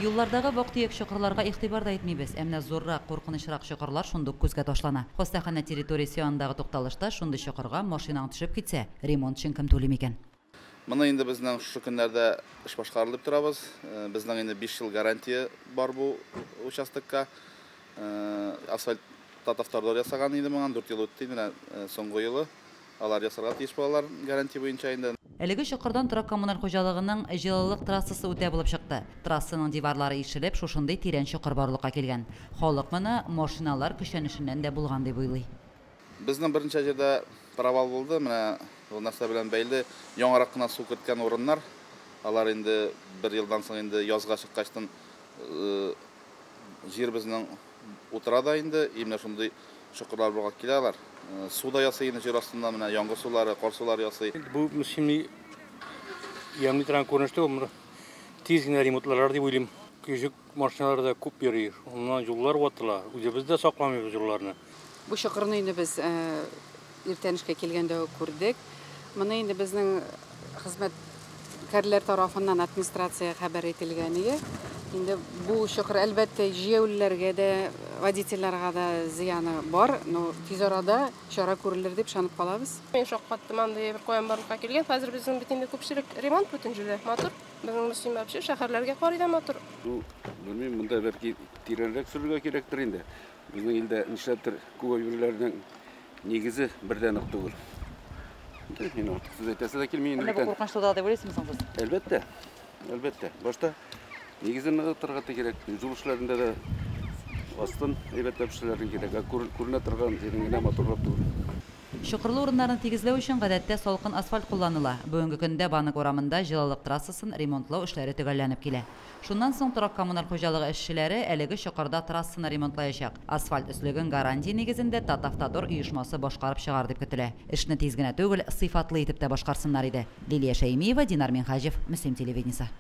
Юллардагы вак-төяк чокырларга игътибар да этмибез. Әмма зоррак, куркынычрак чокырлар шундук күзгә ташлана. Хостахана территориясе янындагы тукталышта шундый чокырга машинаң төшеп китсә, ремонт өчен кем түлим икән? Моны инде безнең шу көннәрдә эш башкарылып торабыз. Безнең инде 5 ел гарантия бар бу участокка. Асфальт татавторлар ясаган инде моңа 4 ел үтте инде, соңгы елы. Алар ясарга тиеш булалар гарантия буенча инде. Әлеге чокырдан торак коммуналь хуҗалыгының җылылык трассасы үтә булып чыкты. Трассаның диварлары ишелеп, шушындый тирән чокыр барлыкка килгән. Халык моны машиналар көчәнешеннән дә булган дип уйлый. Безнең беренче җирдә провал булды. Менә ул нәрсә белән бәйле яңарак кына су керткән урыннар. Алар инде 1 елдан соң инде язга чыккачтан җир безнең утырада инде, именно шундый чокырлар булга киләләр. Суда ясый инде җир астында, менә яңгыр сулары, кар сулары ясый. Бу şimdi ямный торган күренештә тиз генә ремонтлар дип уйлыйм. Күҗек машиналар да күп йөри. Оннан юллар ватыла. Үзебез дә сакламыйбыз юлларны. Бу чокырны инде без иртәнешкә килгәндә күрдек. Моны инде безнең хезмәткәрләр тарафыннан администрация хәбәр ителгән иде. Инде бу чокыр әлбәттә җәяүләргә дә, водительләргә дә зыяны бар, но тиз арада чара күрелер дип ышанып калабыз. Мен шаккаттым андай бер коян барлыкка килгән. Хәзер безнең бит инде күпчелек ремонт бүтән җирдә. Матур. Безнең мөслим вообще шәһәрләргә карый да матур. Белмим, монда бәлки тирәнрәк сөрергә кирәктер инде. Безнең илдә нишләптер күп юлларның нигезе бердән үк түгел. Мин артык әйтәсе дә килми инде. Әлбәттә куркынычлы да дип уйлыйсызмы соң сез? Әлбәттә. Әлбәттә. Башта нигезен торырга кирәк. Юл эшләрендә дә астын әйбәтләп эшләргә кирәк. Күренә торган җирен генә матурлап түгел. Чокырлы урыннарны тигезләү өчен гадәттә салкын асфальт кулланыла. Бүгенге көндә Банык урамында җылылык трассасын ремонтлау эшләре төгәлләнеп килә. Шуннан соң торак коммуналь хуҗалыгы эшчеләре әлеге чокырда трассаны ремонтлаячак. Асфальт өслеген гарантия нигезендә Татавтодор оешмасы башкарып чыгар дип көтелә. Эшне тиз генә түгел, сыйфатлы итеп тә башкарсыннар иде. Лилия Шәймиева, Динар Минхаҗев, Мөслим телевидениесе.